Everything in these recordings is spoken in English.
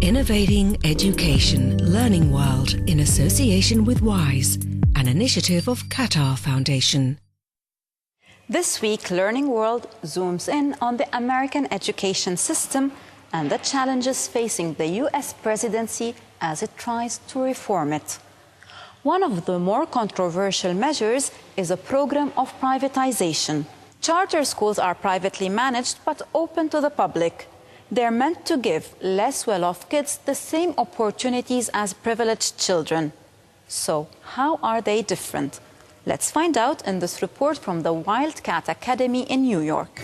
Innovating Education Learning World in association with WISE, an initiative of Qatar Foundation. This week, Learning World zooms in on the American education system and the challenges facing the U.S. presidency as it tries to reform it. One of the more controversial measures is a program of privatization. Charter schools are privately managed but open to the public. They're meant to give less well-off kids the same opportunities as privileged children. So, how are they different? Let's find out in this report from the Wildcat Academy in New York.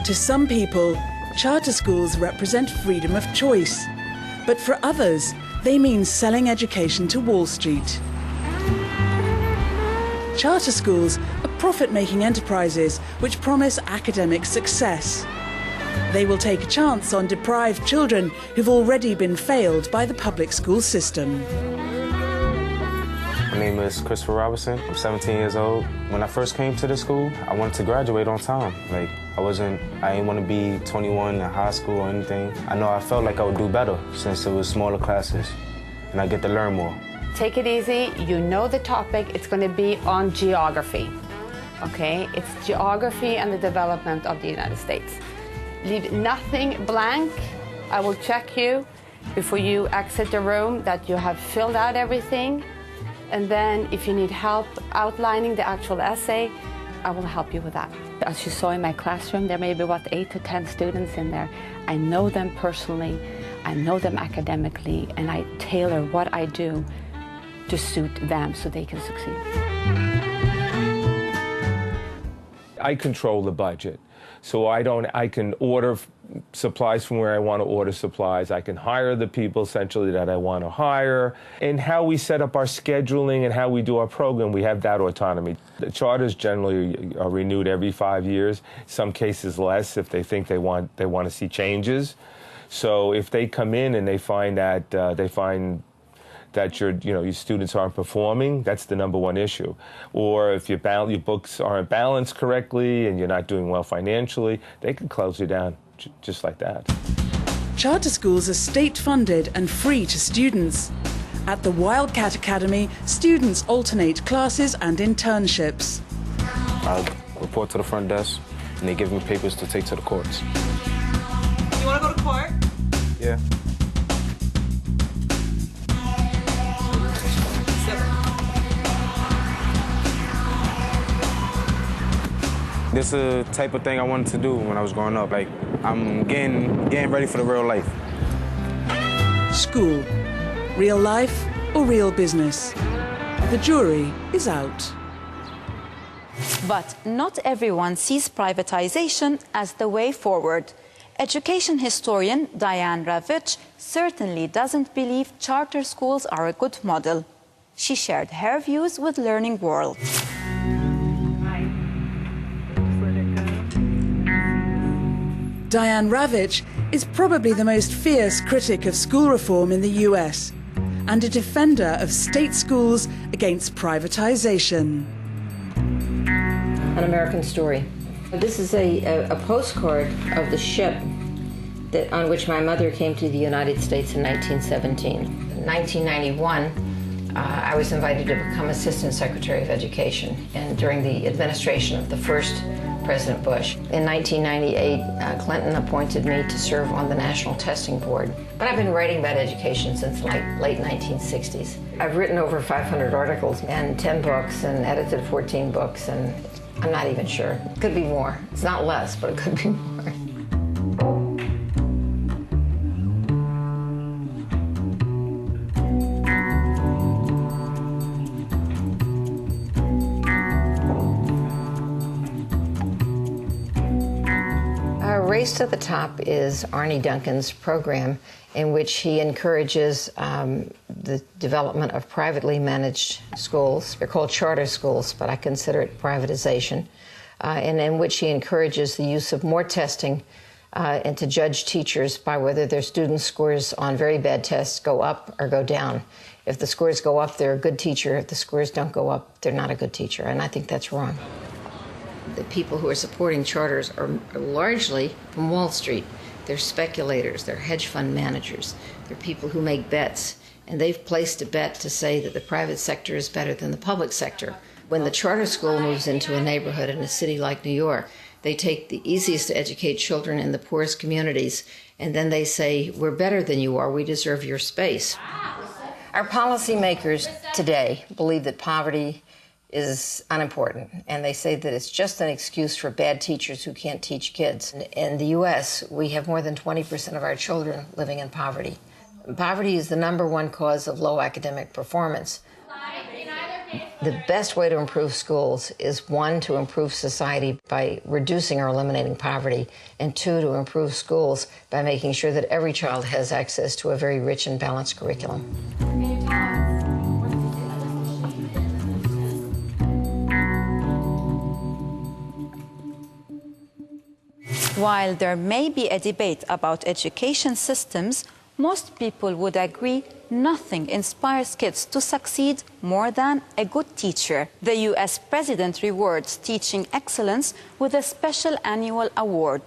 To some people, charter schools represent freedom of choice. But for others, they mean selling education to Wall Street. Charter schools are profit-making enterprises which promise academic success. They will take a chance on deprived children who've already been failed by the public school system. My name is Christopher Robinson. I'm 17 years old. When I first came to the school, I wanted to graduate on time. I didn't want to be 21 in high school or anything. I felt like I would do better since it was smaller classes and I get to learn more. Take it easy, you know the topic, it's going to be on geography, okay? It's geography and the development of the United States. Leave nothing blank. I will check you before you exit the room that you have filled out everything. And then if you need help outlining the actual essay, I will help you with that. As you saw in my classroom, there may be, 8 to 10 students in there. I know them personally, I know them academically, and I tailor what I do to suit them so they can succeed. I control the budget, so I can order supplies from where I want to order supplies. I can hire the people essentially that I want to hire. And how we set up our scheduling and how we do our program, we have that autonomy. The charters generally are renewed every 5 years, some cases less if they think they want to see changes. So if they come in and they find that your students aren't performing, that's the number one issue. Or if your books aren't balanced correctly and you're not doing well financially, they can close you down just like that. Charter schools are state-funded and free to students. At the Wildcat Academy, students alternate classes and internships. I report to the front desk and they give me papers to take to the courts. You want to go to court? Yeah. This is the type of thing I wanted to do when I was growing up. I'm getting ready for the real life. School. Real life or real business? The jury is out. But not everyone sees privatization as the way forward. Education historian Diane Ravitch certainly doesn't believe charter schools are a good model. She shared her views with Learning World. Diane Ravitch is probably the most fierce critic of school reform in the US and a defender of state schools against privatization. An American Story. This is a postcard of the ship on which my mother came to the United States in 1917. In 1991, I was invited to become Assistant Secretary of Education, and during the administration of the first President Bush. In 1998, Clinton appointed me to serve on the National Testing Board. But I've been writing about education since the late 1960s. I've written over 500 articles and 10 books and edited 14 books, and I'm not even sure. It could be more. It's not less, but it could be more. Race to the Top is Arne Duncan's program in which he encourages the development of privately managed schools. They're called charter schools, but I consider it privatization, and in which he encourages the use of more testing and to judge teachers by whether their students' scores on very bad tests go up or go down. If the scores go up, they're a good teacher. If the scores don't go up, they're not a good teacher, and I think that's wrong. the people who are supporting charters are largely from Wall Street. They're speculators, they're hedge fund managers, they're people who make bets, and they've placed a bet to say that the private sector is better than the public sector. When the charter school moves into a neighborhood in a city like New York, they take the easiest to educate children in the poorest communities, and then they say, we're better than you are, we deserve your space. Our policymakers today believe that poverty is unimportant, and they say that it's just an excuse for bad teachers who can't teach kids. In the U.S., we have more than 20% of our children living in poverty. Poverty is the #1 cause of low academic performance. The best way to improve schools is, 1, to improve society by reducing or eliminating poverty, and 2, to improve schools by making sure that every child has access to a very rich and balanced curriculum. While there may be a debate about education systems, most people would agree nothing inspires kids to succeed more than a good teacher. The U.S. President rewards teaching excellence with a special annual award.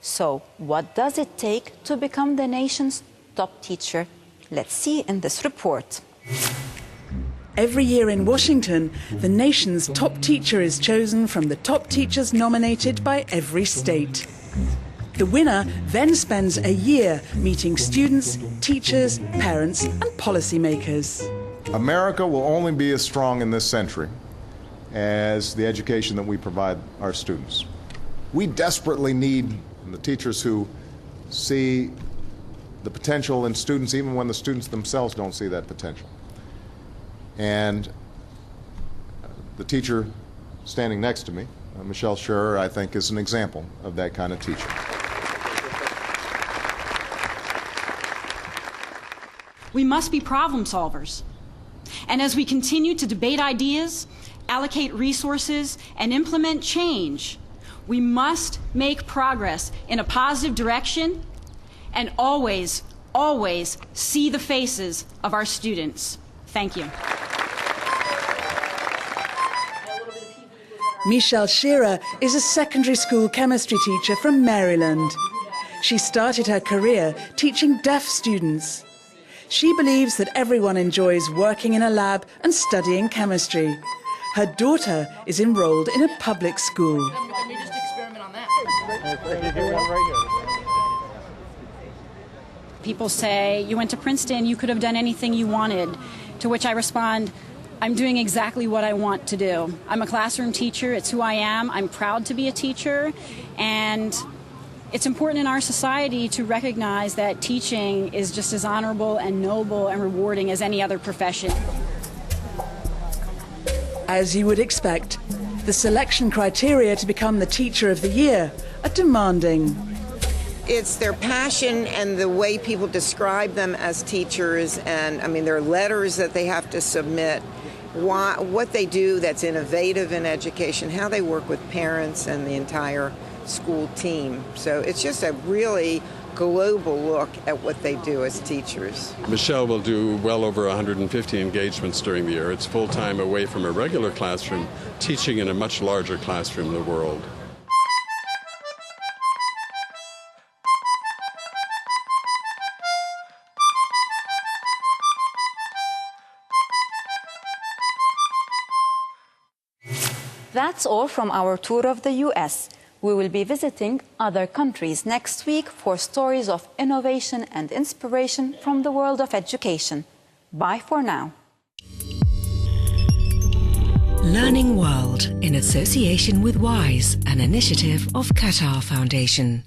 So, what does it take to become the nation's top teacher? Let's see in this report. Every year in Washington, the nation's top teacher is chosen from the top teachers nominated by every state. The winner then spends a year meeting students, teachers, parents, and policymakers. America will only be as strong in this century as the education that we provide our students. We desperately need the teachers who see the potential in students even when the students themselves don't see that potential. And the teacher standing next to me, Michelle Schurer, I think is an example of that kind of teacher. We must be problem solvers. And as we continue to debate ideas, allocate resources, and implement change, we must make progress in a positive direction and always, always see the faces of our students. Thank you. Michelle Schurer is a secondary school chemistry teacher from Maryland. She started her career teaching deaf students. She believes that everyone enjoys working in a lab and studying chemistry. Her daughter is enrolled in a public school. Let me just experiment on that. People say, you went to Princeton, you could have done anything you wanted. To which I respond, I'm doing exactly what I want to do. I'm a classroom teacher, it's who I am. I'm proud to be a teacher, and it's important in our society to recognize that teaching is just as honorable and noble and rewarding as any other profession. As you would expect, the selection criteria to become the Teacher of the Year are demanding. It's their passion and the way people describe them as teachers, and I mean their letters that they have to submit, what they do that's innovative in education, how they work with parents and the entire school team. So it's just a really global look at what they do as teachers. Michelle will do well over 150 engagements during the year. It's full-time away from a regular classroom, teaching in a much larger classroom in the world. That's all from our tour of the U.S. We will be visiting other countries next week for stories of innovation and inspiration from the world of education. Bye for now. Learning World in association with WISE, an initiative of Qatar Foundation.